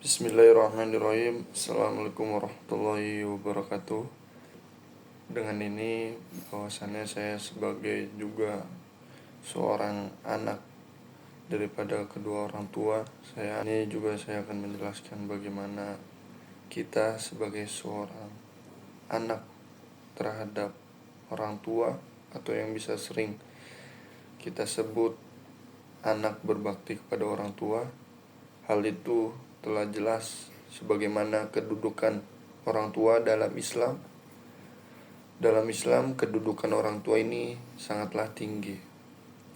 Bismillahirrahmanirrahim. Assalamualaikum warahmatullahi wabarakatuh. Dengan ini bahwasannya saya sebagai juga seorang anak daripada kedua orang tua, saya akan menjelaskan bagaimana kita sebagai seorang anak terhadap orang tua, atau yang bisa sering kita sebut anak berbakti kepada orang tua. Hal itu telah jelas sebagaimana kedudukan orang tua dalam Islam. Dalam Islam, kedudukan orang tua ini sangatlah tinggi.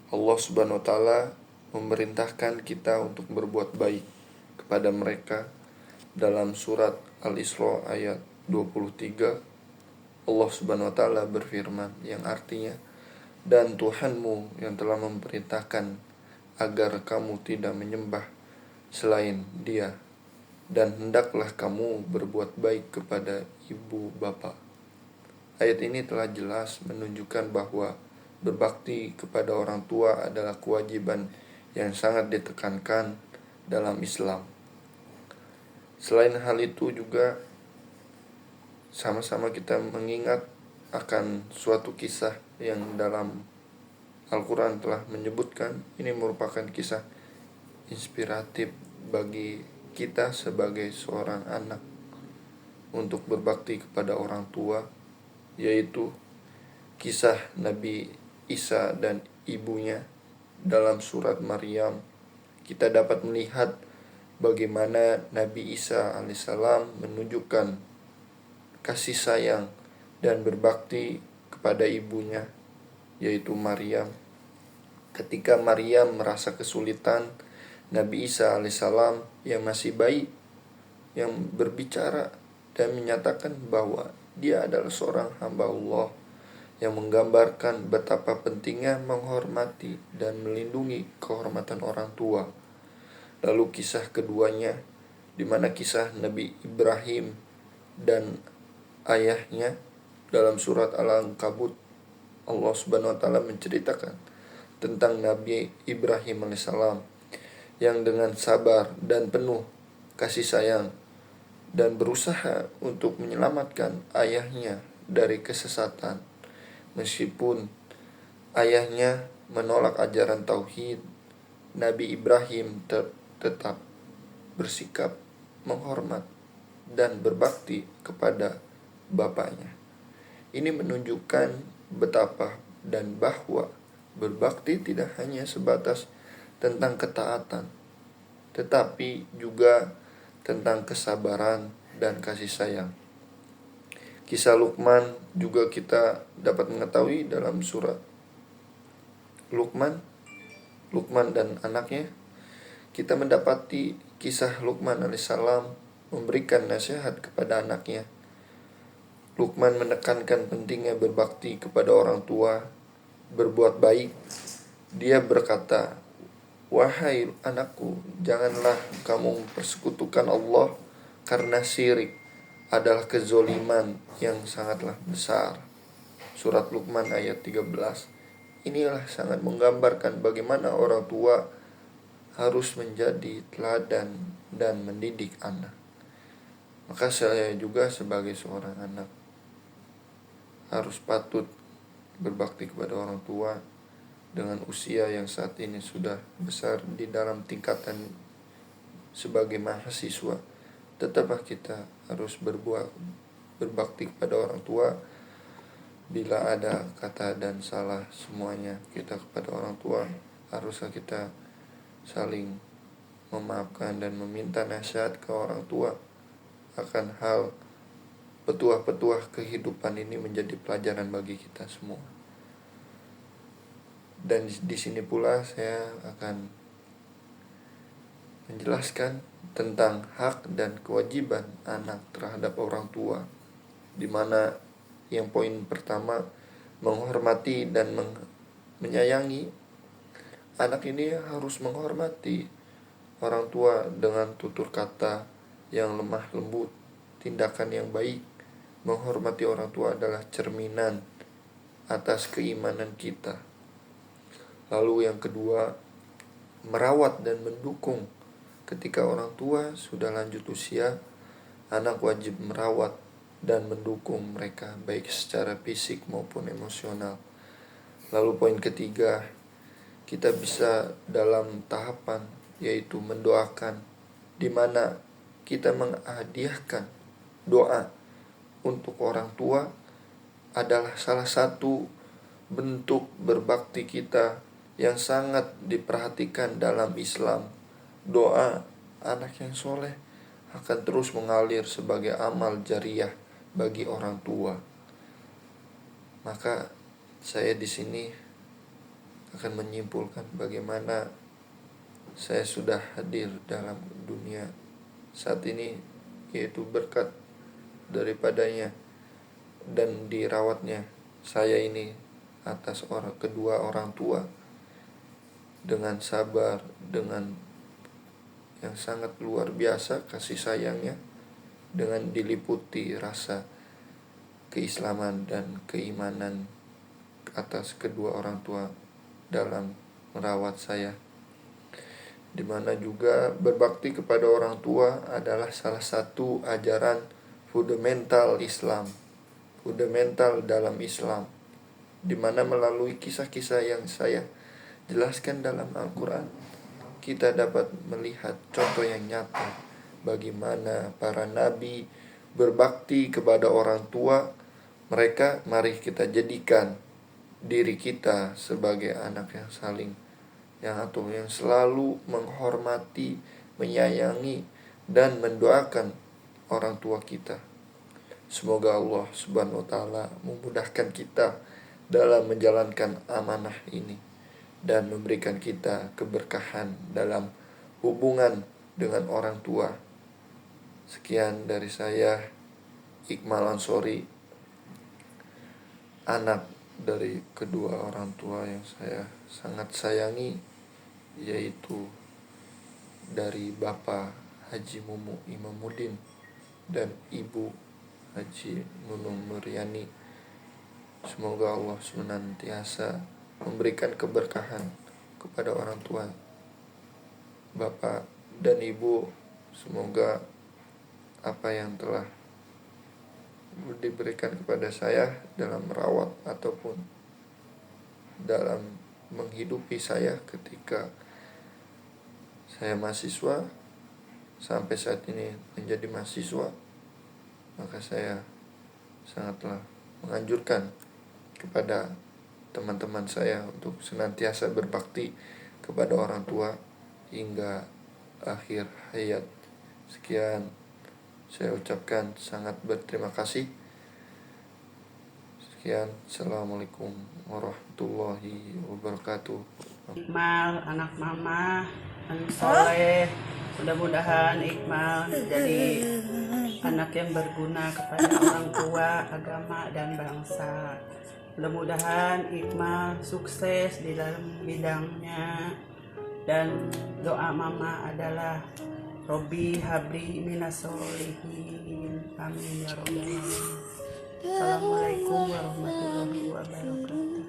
Allah Subhanahu wa taala memerintahkan kita untuk berbuat baik kepada mereka. Dalam surat Al-Isra ayat 23, Allah Subhanahu wa taala berfirman yang artinya, "Dan Tuhanmu yang telah memerintahkan agar kamu tidak menyembah selain Dia, dan hendaklah kamu berbuat baik kepada ibu bapa." Ayat ini telah jelas menunjukkan bahwa berbakti kepada orang tua adalah kewajiban yang sangat ditekankan dalam Islam. Selain hal itu juga sama-sama kita mengingat akan suatu kisah yang dalam Al-Quran telah menyebutkan. Ini merupakan kisah inspiratif bagi kita sebagai seorang anak untuk berbakti kepada orang tua, yaitu kisah Nabi Isa dan ibunya. Dalam surat Maryam, kita dapat melihat bagaimana Nabi Isa alaihissalam menunjukkan kasih sayang dan berbakti kepada ibunya, yaitu Maryam. Ketika Maryam merasa kesulitan, Nabi Isa alaihissalam yang masih bayi yang berbicara dan menyatakan bahwa dia adalah seorang hamba Allah, yang menggambarkan betapa pentingnya menghormati dan melindungi kehormatan orang tua. Lalu kisah keduanya, di mana kisah Nabi Ibrahim dan ayahnya. Dalam surat Al-Ankabut, Allah Subhanahu wa taala menceritakan tentang Nabi Ibrahim alaihissalam yang dengan sabar dan penuh kasih sayang dan berusaha untuk menyelamatkan ayahnya dari kesesatan. Meskipun ayahnya menolak ajaran tauhid, Nabi Ibrahim tetap bersikap menghormat dan berbakti kepada bapaknya. Ini menunjukkan betapa dan bahwa berbakti tidak hanya sebatas tentang ketaatan, tetapi juga tentang kesabaran dan kasih sayang. Kisah Luqman juga kita dapat mengetahui dalam surat Luqman dan anaknya. Kita mendapati kisah Luqman alaihissalam memberikan nasihat kepada anaknya. Luqman menekankan pentingnya berbakti kepada orang tua, berbuat baik. Dia berkata, "Wahai anakku, janganlah kamu persekutukan Allah, karena syirik adalah kezoliman yang sangatlah besar." Surat Luqman ayat 13. Inilah sangat menggambarkan bagaimana orang tua harus menjadi teladan dan mendidik anak. Maka saya juga sebagai seorang anak harus patut berbakti kepada orang tua. Dengan usia yang saat ini sudah besar di dalam tingkatan sebagai mahasiswa, tetaplah kita harus berbakti kepada orang tua. Bila ada kata dan salah semuanya kita kepada orang tua, haruslah kita saling memaafkan dan meminta nasihat ke orang tua akan hal petuah-petuah kehidupan ini menjadi pelajaran bagi kita semua. Dan di sini pula saya akan menjelaskan tentang hak dan kewajiban anak terhadap orang tua, di mana yang poin pertama, menghormati dan menyayangi. Anak ini harus menghormati orang tua dengan tutur kata yang lemah lembut, tindakan yang baik. Menghormati orang tua adalah cerminan atas keimanan kita. Lalu yang kedua, merawat dan mendukung Ketika orang tua sudah lanjut usia, anak wajib merawat dan mendukung mereka baik secara fisik maupun emosional. Lalu poin ketiga, kita bisa dalam tahapan yaitu mendoakan, di mana kita menghadiahkan doa untuk orang tua adalah salah satu bentuk berbakti kita yang sangat diperhatikan dalam Islam. Doa anak yang soleh akan terus mengalir sebagai amal jariah bagi orang tua. Maka saya di sini akan menyimpulkan bagaimana saya sudah hadir dalam dunia saat ini, yaitu berkat daripadanya dan dirawatnya saya ini atas kedua orang tua dengan sabar, dengan yang sangat luar biasa kasih sayangnya, dengan diliputi rasa keislaman dan keimanan atas kedua orang tua dalam merawat saya. Dimana juga berbakti kepada orang tua adalah salah satu ajaran fundamental Islam, fundamental dalam Islam, dimana melalui kisah-kisah yang saya jelaskan dalam Al-Quran, kita dapat melihat contoh yang nyata bagaimana para nabi berbakti kepada orang tua mereka. Mari kita jadikan diri kita sebagai anak yang yang selalu menghormati, menyayangi, dan mendoakan orang tua kita. Semoga Allah Subhanahu wa Ta'ala memudahkan kita dalam menjalankan amanah ini dan memberikan kita keberkahan dalam hubungan dengan orang tua. Sekian dari saya, Iqmal Ansori, anak dari kedua orang tua yang saya sangat sayangi, yaitu dari Bapak Haji Mumu Imamuddin dan Ibu Haji Nunung Nuryani. Semoga Allah senantiasa memberikan keberkahan kepada orang tua Bapak dan Ibu. Semoga apa yang telah diberikan kepada saya dalam merawat ataupun dalam menghidupi saya ketika saya mahasiswa sampai saat ini menjadi mahasiswa, maka saya sangatlah menganjurkan kepada teman-teman saya untuk senantiasa berbakti kepada orang tua hingga akhir hayat. Sekian saya ucapkan sangat berterima kasih. Sekian, Assalamualaikum warahmatullahi wabarakatuh. Iqmal, anak mama, anak soleh. Mudah-mudahan Iqmal jadi anak yang berguna kepada orang tua, agama, dan bangsa. Mudah-mudahan Iqmal sukses di dalam bidangnya. Dan doa mama adalah Robbi habli minas solihin. Amin ya robbal alamin. Assalamualaikum warahmatullahi wabarakatuh.